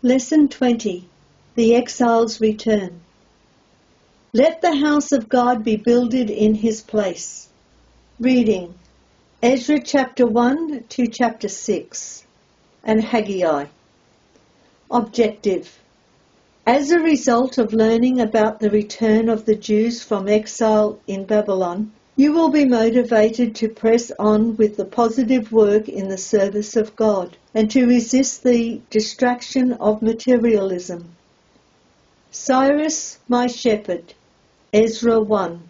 Lesson 20. The Exiles Return. Let the house of God be builded in his place. Reading Ezra chapter 1 to chapter 6 and Haggai. Objective. As a result of learning about the return of the Jews from exile in Babylon, you will be motivated to press on with the positive work in the service of God and to resist the distraction of materialism. Cyrus, my shepherd. Ezra 1.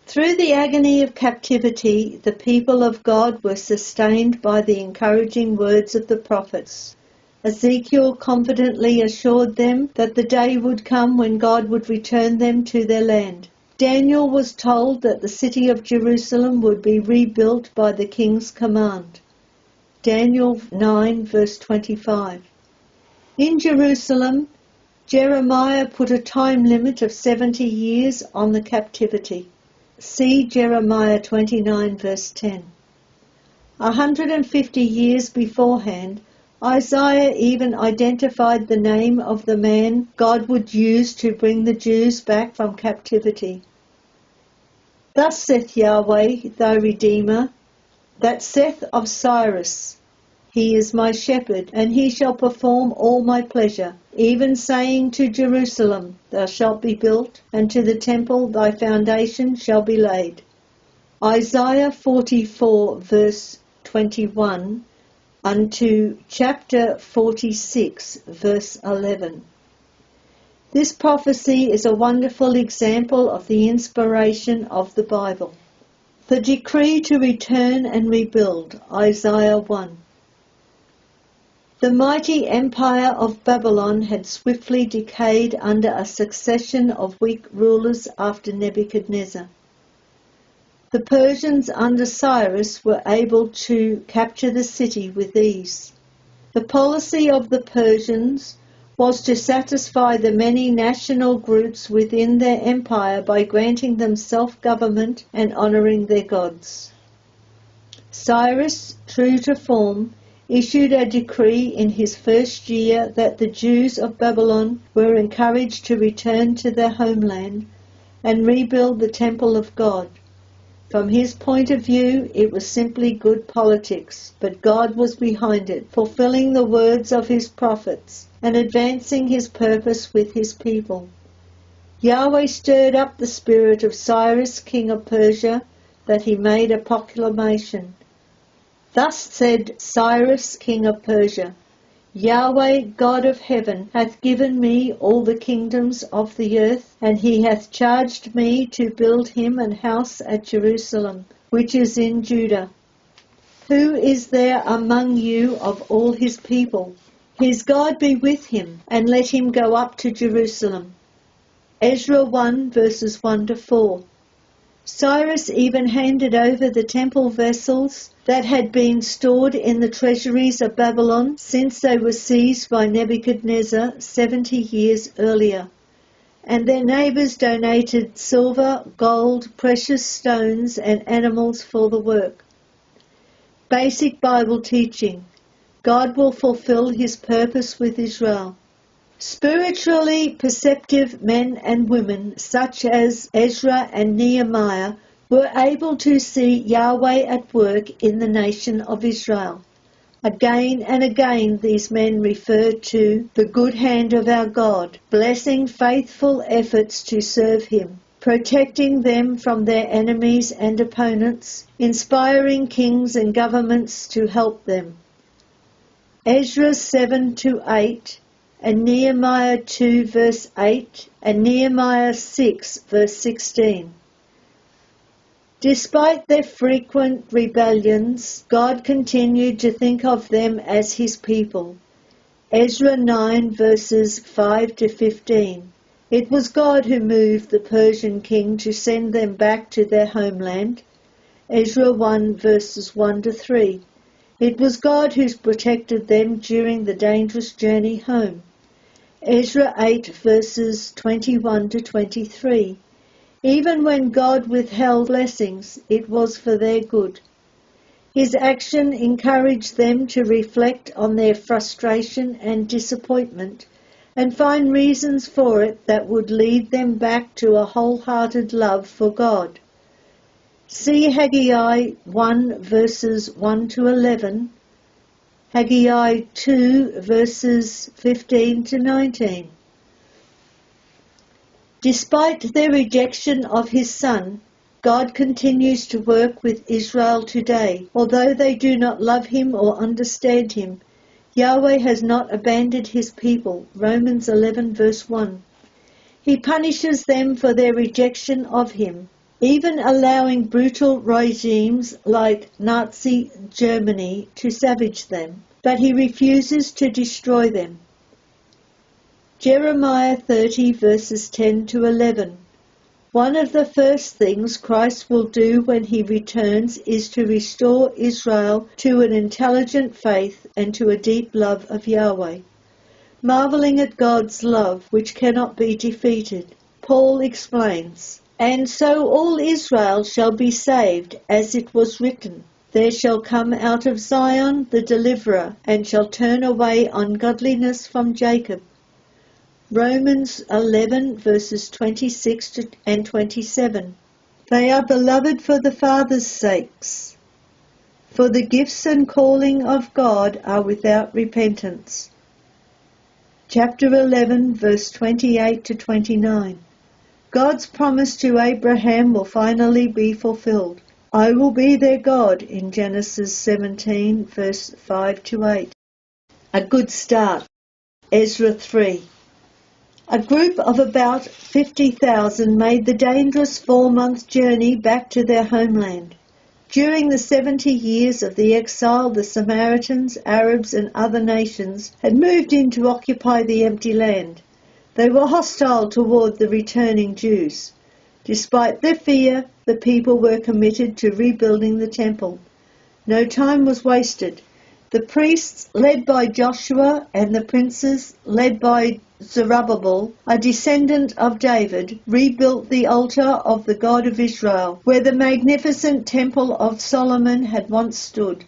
Through the agony of captivity, the people of God were sustained by the encouraging words of the prophets. Ezekiel confidently assured them that the day would come when God would return them to their land. Daniel was told that the city of Jerusalem would be rebuilt by the king's command. Daniel 9 verse 25. In Jerusalem, Jeremiah put a time limit of 70 years on the captivity. See Jeremiah 29 verse 10. 150 years beforehand, Isaiah even identified the name of the man God would use to bring the Jews back from captivity. Thus saith Yahweh, thy Redeemer, that saith of Cyrus, He is my shepherd, and he shall perform all my pleasure, even saying to Jerusalem, Thou shalt be built, and to the temple thy foundation shall be laid. Isaiah 44 verse 21 unto chapter 46 verse 11. This prophecy is a wonderful example of the inspiration of the Bible. The decree to return and rebuild, Isaiah 1. The mighty empire of Babylon had swiftly decayed under a succession of weak rulers after Nebuchadnezzar. The Persians under Cyrus were able to capture the city with ease. The policy of the Persians was to satisfy the many national groups within their empire by granting them self-government and honouring their gods. Cyrus, true to form, issued a decree in his first year that the Jews of Babylon were encouraged to return to their homeland and rebuild the temple of God. From his point of view, it was simply good politics, but God was behind it, fulfilling the words of his prophets and advancing his purpose with his people. Yahweh stirred up the spirit of Cyrus, king of Persia, that he made a proclamation. Thus said Cyrus, king of Persia, Yahweh, God of heaven, hath given me all the kingdoms of the earth, and he hath charged me to build him an house at Jerusalem, which is in Judah. Who is there among you of all his people? His God be with him, and let him go up to Jerusalem. Ezra 1 verses 1 to 4. Cyrus even handed over the temple vessels that had been stored in the treasuries of Babylon since they were seized by Nebuchadnezzar 70 years earlier, and their neighbours donated silver, gold, precious stones and animals for the work. Basic Bible teaching. God will fulfill his purpose with Israel. Spiritually perceptive men and women such as Ezra and Nehemiah were able to see Yahweh at work in the nation of Israel. Again and again these men referred to the good hand of our God, blessing faithful efforts to serve him, protecting them from their enemies and opponents, inspiring kings and governments to help them. Ezra 7 to 8 and Nehemiah 2 verse 8 and Nehemiah 6 verse 16. Despite their frequent rebellions, God continued to think of them as his people. Ezra 9 verses 5 to 15. It was God who moved the Persian king to send them back to their homeland. Ezra 1 verses 1 to 3. It was God who protected them during the dangerous journey home. Ezra 8 verses 21 to 23. Even when God withheld blessings, it was for their good. His action encouraged them to reflect on their frustration and disappointment and find reasons for it that would lead them back to a wholehearted love for God. See Haggai 1 verses 1 to 11, Haggai 2 verses 15 to 19. Despite their rejection of his Son, God continues to work with Israel today. Although they do not love him or understand him, Yahweh has not abandoned his people. Romans 11 verse 1. He punishes them for their rejection of him, even allowing brutal regimes like Nazi Germany to savage them, but he refuses to destroy them. Jeremiah 30 verses 10 to 11. One of the first things Christ will do when he returns is to restore Israel to an intelligent faith and to a deep love of Yahweh. Marveling at God's love, which cannot be defeated, Paul explains, "And so all Israel shall be saved, as it was written, There shall come out of Zion the deliverer, and shall turn away ungodliness from Jacob." Romans 11 verses 26 and 27. They are beloved for the Father's sakes, for the gifts and calling of God are without repentance. Chapter 11 verse 28 to 29. God's promise to Abraham will finally be fulfilled. "I will be their God" in Genesis 17 verse 5 to 8. A good start. Ezra 3. A group of about 50,000 made the dangerous 4-month journey back to their homeland. During the 70 years of the exile, the Samaritans, Arabs and other nations had moved in to occupy the empty land. They were hostile toward the returning Jews. Despite their fear, the people were committed to rebuilding the temple. No time was wasted. The priests, led by Joshua, and the princes, led by Zerubbabel, a descendant of David, rebuilt the altar of the God of Israel, where the magnificent temple of Solomon had once stood.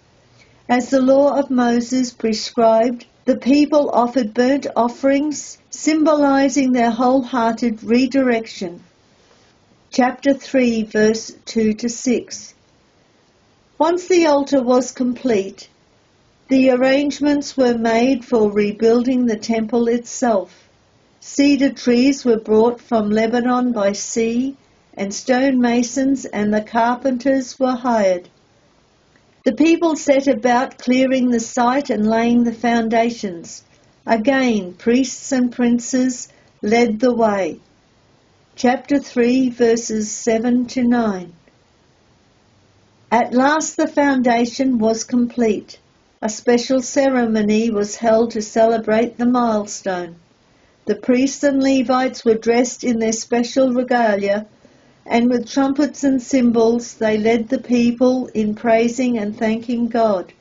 As the law of Moses prescribed, the people offered burnt offerings, symbolizing their wholehearted redirection. Chapter 3, verse 2 to 6. Once the altar was complete, the arrangements were made for rebuilding the temple itself. Cedar trees were brought from Lebanon by sea, and stone masons and the carpenters were hired. The people set about clearing the site and laying the foundations. Again, priests and princes led the way. Chapter 3, verses 7 to 9. At last the foundation was complete. A special ceremony was held to celebrate the milestone. The priests and Levites were dressed in their special regalia, and with trumpets and cymbals they led the people in praising and thanking God.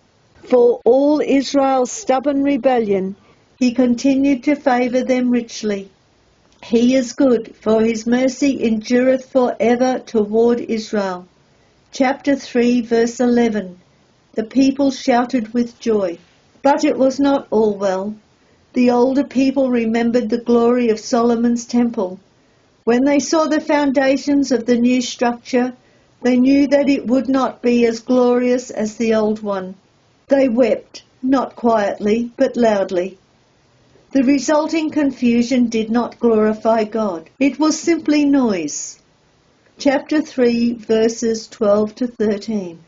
For all Israel's stubborn rebellion, he continued to favor them richly. He is good, for his mercy endureth forever toward Israel. Chapter 3, verse 11. The people shouted with joy. But it was not all well. The older people remembered the glory of Solomon's temple. When they saw the foundations of the new structure, they knew that it would not be as glorious as the old one. They wept, not quietly, but loudly. The resulting confusion did not glorify God. It was simply noise. Chapter 3, verses 12 to 13.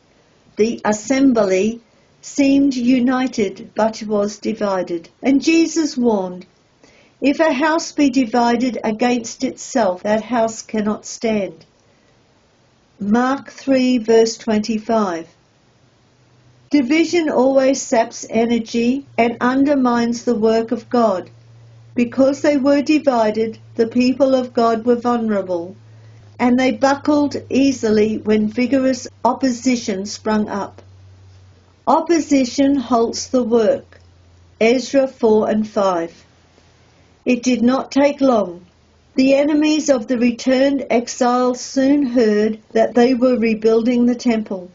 The assembly seemed united, but was divided. And Jesus warned, "If a house be divided against itself, that house cannot stand." Mark 3, verse 25. Division always saps energy and undermines the work of God. Because they were divided, the people of God were vulnerable, and they buckled easily when vigorous opposition sprung up. Opposition halts the work. Ezra 4 and 5. It did not take long. The enemies of the returned exiles soon heard that they were rebuilding the temple.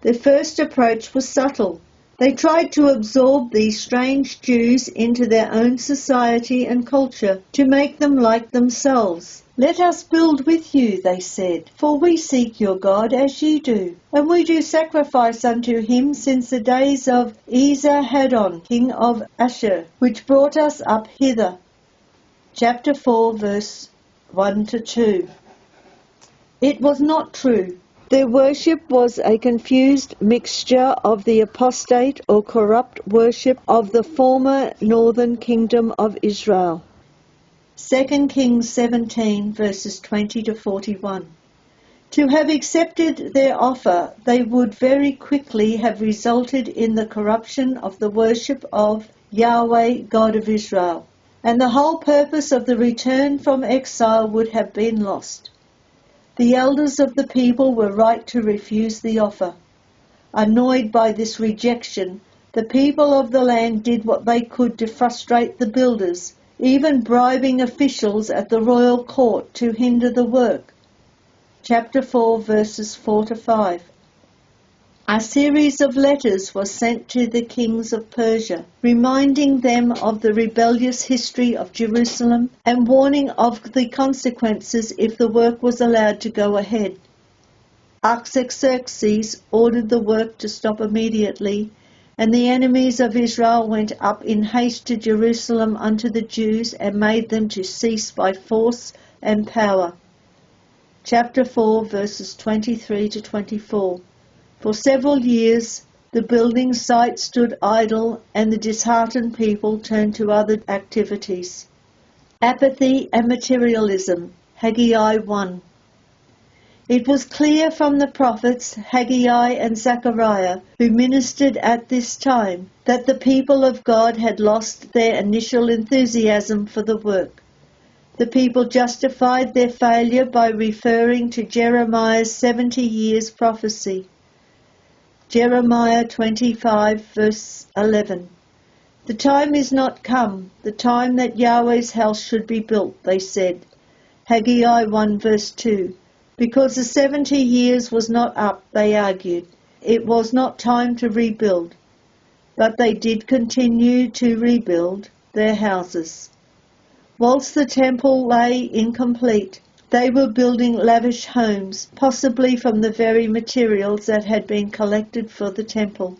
Their first approach was subtle. They tried to absorb these strange Jews into their own society and culture to make them like themselves. "Let us build with you," they said, "for we seek your God as ye do, and we do sacrifice unto him since the days of Esarhaddon, king of Ashur, which brought us up hither." Chapter 4, verse 1-2. It was not true. Their worship was a confused mixture of the apostate or corrupt worship of the former northern kingdom of Israel. 2 Kings 17, verses 20-41. To have accepted their offer, they would very quickly have resulted in the corruption of the worship of Yahweh, God of Israel, and the whole purpose of the return from exile would have been lost. The elders of the people were right to refuse the offer. Annoyed by this rejection, the people of the land did what they could to frustrate the builders, even bribing officials at the royal court to hinder the work. Chapter 4, verses 4-5. A series of letters was sent to the kings of Persia, reminding them of the rebellious history of Jerusalem and warning of the consequences if the work was allowed to go ahead. Artaxerxes ordered the work to stop immediately, and the enemies of Israel went up in haste to Jerusalem unto the Jews and made them to cease by force and power. Chapter 4, verses 23-24. For several years the building site stood idle, and the disheartened people turned to other activities. Apathy and materialism. Haggai 1. It was clear from the prophets Haggai and Zechariah, who ministered at this time, that the people of God had lost their initial enthusiasm for the work. The people justified their failure by referring to Jeremiah's 70 years prophecy. Jeremiah 25, verse 11. The time is not come, the time that Yahweh's house should be built, they said. Haggai 1, verse 2. Because the 70 years was not up, they argued. It was not time to rebuild. But they did continue to rebuild their houses. Whilst the temple lay incomplete, they were building lavish homes, possibly from the very materials that had been collected for the temple.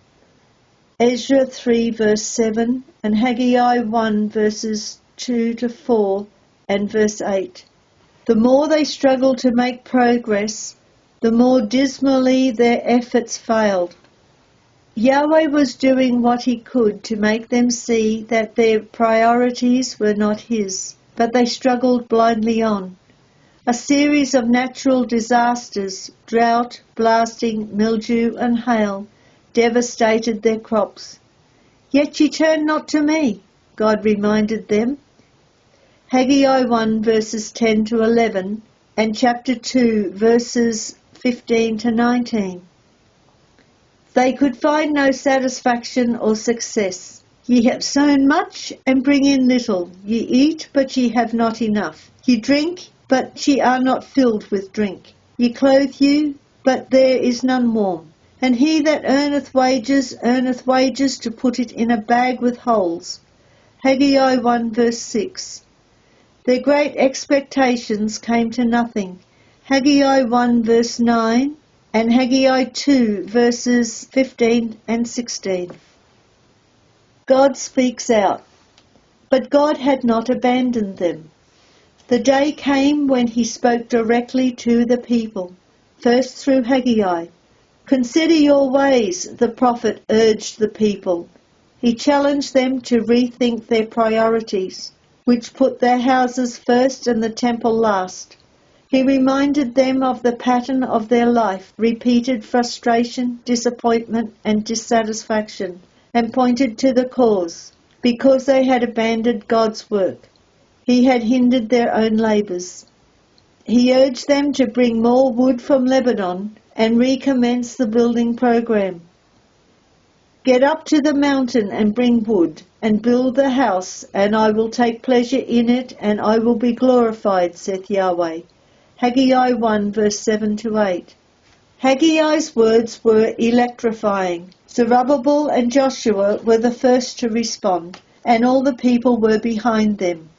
Ezra 3 verse 7 and Haggai 1 verses 2-4 and verse 8. The more they struggled to make progress, the more dismally their efforts failed. Yahweh was doing what he could to make them see that their priorities were not his, but they struggled blindly on. A series of natural disasters, drought, blasting, mildew and hail, devastated their crops. Yet ye turn not to me, God reminded them. Haggai 1 verses 10-11 and chapter 2 verses 15-19. They could find no satisfaction or success. Ye have sown much and bring in little. Ye eat, but ye have not enough. Ye drink, but ye are not filled with drink. Ye clothe you, but there is none warm. And he that earneth wages to put it in a bag with holes. Haggai 1 verse 6. Their great expectations came to nothing. Haggai 1 verse 9 and Haggai 2 verses 15 and 16. God speaks out. But God had not abandoned them. The day came when he spoke directly to the people, first through Haggai. Consider your ways, the prophet urged the people. He challenged them to rethink their priorities, which put their houses first and the temple last. He reminded them of the pattern of their life, repeated frustration, disappointment and dissatisfaction, and pointed to the cause, because they had abandoned God's work. He had hindered their own labours. He urged them to bring more wood from Lebanon and recommence the building program. Get up to the mountain and bring wood, and build the house, and I will take pleasure in it, and I will be glorified, saith Yahweh. Haggai 1 verse 7-8. Haggai's words were electrifying. Zerubbabel and Joshua were the first to respond, and all the people were behind them.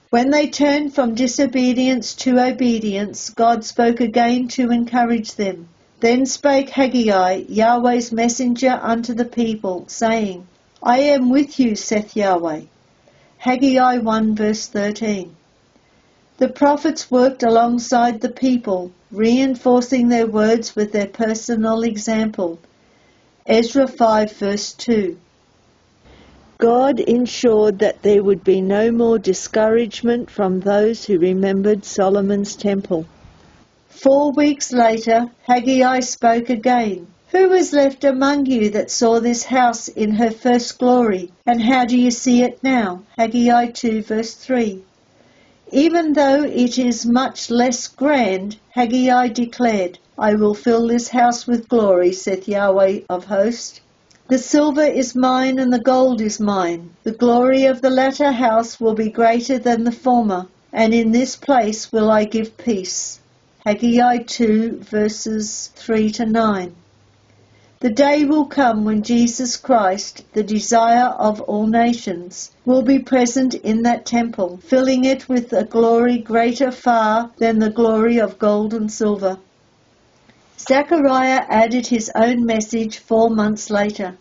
When they turned from disobedience to obedience, God spoke again to encourage them. Then spake Haggai, Yahweh's messenger unto the people, saying, I am with you, saith Yahweh. Haggai 1 verse 13. The prophets worked alongside the people, reinforcing their words with their personal example. Ezra 5 verse 2. God ensured that there would be no more discouragement from those who remembered Solomon's temple. 4 weeks later, Haggai spoke again. Who was left among you that saw this house in her first glory? And how do you see it now? Haggai 2 verse 3. Even though it is much less grand, Haggai declared, I will fill this house with glory, saith Yahweh of hosts. The silver is mine and the gold is mine. The glory of the latter house will be greater than the former, and in this place will I give peace. Haggai 2 verses 3 to 9. The day will come when Jesus Christ, the desire of all nations, will be present in that temple, filling it with a glory greater far than the glory of gold and silver. Zechariah added his own message 4 months later.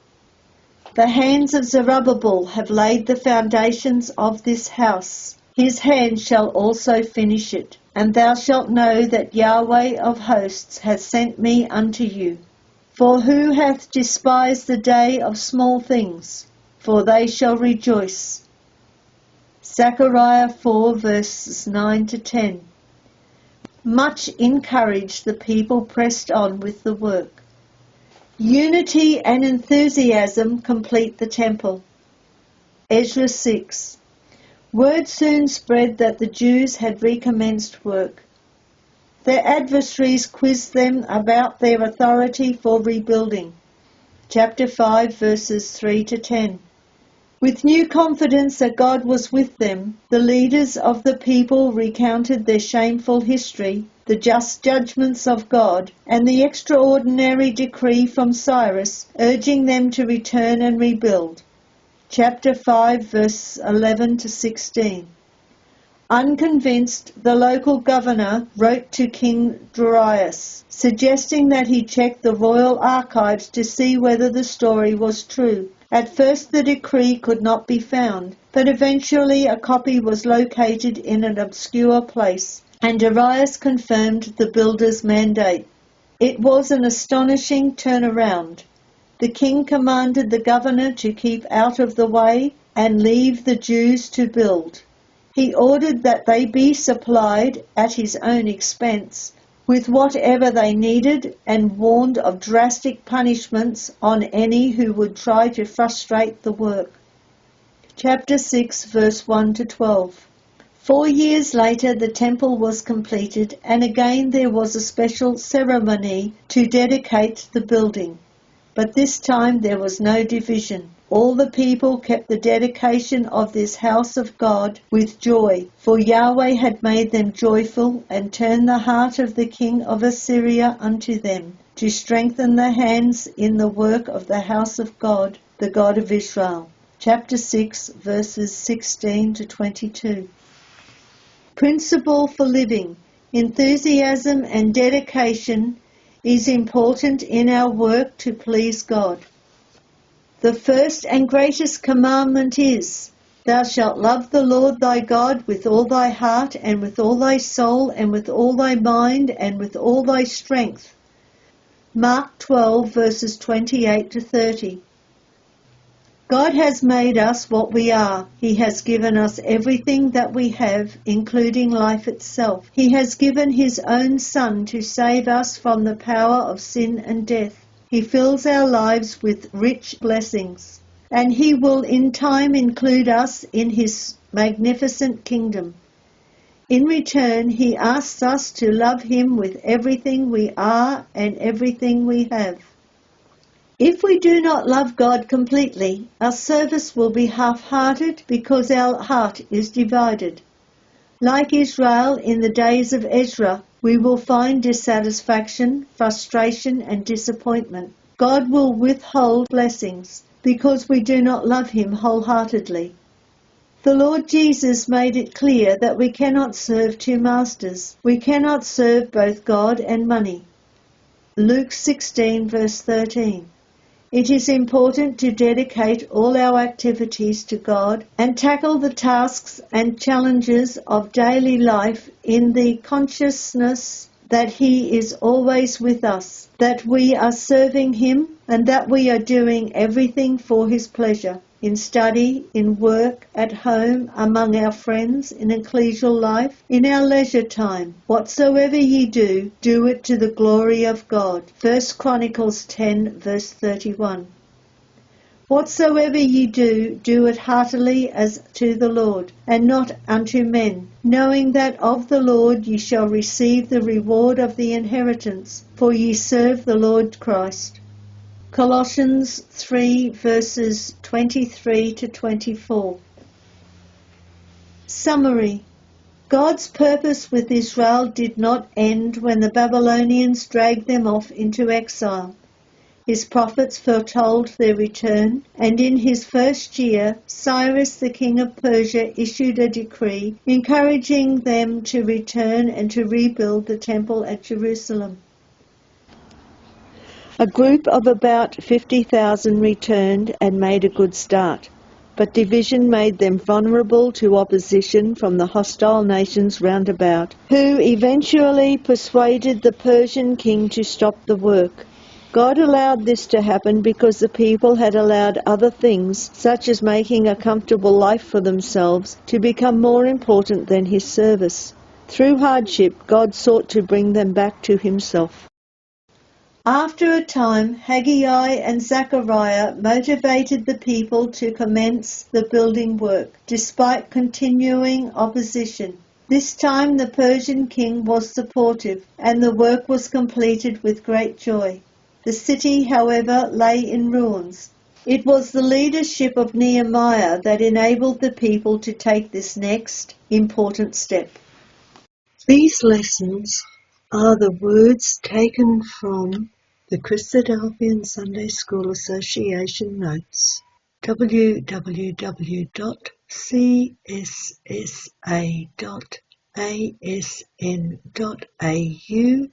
The hands of Zerubbabel have laid the foundations of this house. His hand shall also finish it. And thou shalt know that Yahweh of hosts hath sent me unto you. For who hath despised the day of small things? For they shall rejoice. Zechariah 4 verses 9 to 10. Much encouraged, the people pressed on with the work. Unity and enthusiasm complete the temple. Ezra 6. Word soon spread that the Jews had recommenced work. Their adversaries quizzed them about their authority for rebuilding. Chapter 5 verses 3 to 10. With new confidence that God was with them, the leaders of the people recounted their shameful history, the just judgments of God, and the extraordinary decree from Cyrus urging them to return and rebuild. Chapter 5 verse 11 to 16. Unconvinced, the local governor wrote to King Darius, suggesting that he check the royal archives to see whether the story was true. At first the decree could not be found, but eventually a copy was located in an obscure place, and Darius confirmed the builder's mandate. It was an astonishing turnaround. The king commanded the governor to keep out of the way and leave the Jews to build. He ordered that they be supplied, at his own expense, with whatever they needed, and warned of drastic punishments on any who would try to frustrate the work. Chapter 6 verse 1 to 12. 4 years later the temple was completed, and again there was a special ceremony to dedicate the building. But this time there was no division. All the people kept the dedication of this house of God with joy, for Yahweh had made them joyful and turned the heart of the king of Assyria unto them, to strengthen the hands in the work of the house of God, the God of Israel. Chapter 6, verses 16 to 22. Principle for living. Enthusiasm and dedication is important in our work to please God. The first and greatest commandment is, Thou shalt love the Lord thy God with all thy heart and with all thy soul and with all thy mind and with all thy strength. Mark 12 verses 28 to 30. God has made us what we are. He has given us everything that we have, including life itself. He has given his own Son to save us from the power of sin and death. He fills our lives with rich blessings, and he will in time include us in his magnificent kingdom. In return, he asks us to love him with everything we are and everything we have. If we do not love God completely, our service will be half-hearted because our heart is divided. Like Israel in the days of Ezra, we will find dissatisfaction, frustration, and disappointment. God will withhold blessings because we do not love him wholeheartedly. The Lord Jesus made it clear that we cannot serve two masters. We cannot serve both God and money. Luke 16 verse 13. It is important to dedicate all our activities to God and tackle the tasks and challenges of daily life in the consciousness that he is always with us, that we are serving him, and that we are doing everything for his pleasure, in study, in work, at home, among our friends, in ecclesial life, in our leisure time. Whatsoever ye do, do it to the glory of God. 1 Chronicles 10 verse 31. Whatsoever ye do, do it heartily as to the Lord, and not unto men, knowing that of the Lord ye shall receive the reward of the inheritance, for ye serve the Lord Christ. Colossians 3 verses 23 to 24. Summary. God's purpose with Israel did not end when the Babylonians dragged them off into exile. His prophets foretold their return, and in his first year, Cyrus the king of Persia issued a decree encouraging them to return and to rebuild the temple at Jerusalem. A group of about 50,000 returned and made a good start, but division made them vulnerable to opposition from the hostile nations round about, who eventually persuaded the Persian king to stop the work. God allowed this to happen because the people had allowed other things, such as making a comfortable life for themselves, to become more important than his service. Through hardship, God sought to bring them back to himself. After a time, Haggai and Zechariah motivated the people to commence the building work, despite continuing opposition. This time the Persian king was supportive, and the work was completed with great joy. The city, however, lay in ruins. It was the leadership of Nehemiah that enabled the people to take this next important step. These lessons are the words taken from the Christadelphian Sunday School Association Notes, www.cssa.asn.au,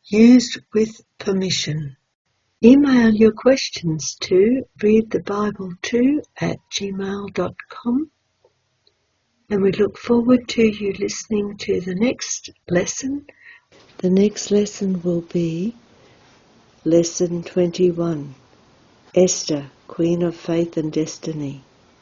used with permission. Email your questions to readthebible2@gmail.com, and we look forward to you listening to the next lesson. The next lesson will be Lesson 21, Esther, Queen of Faith and Destiny.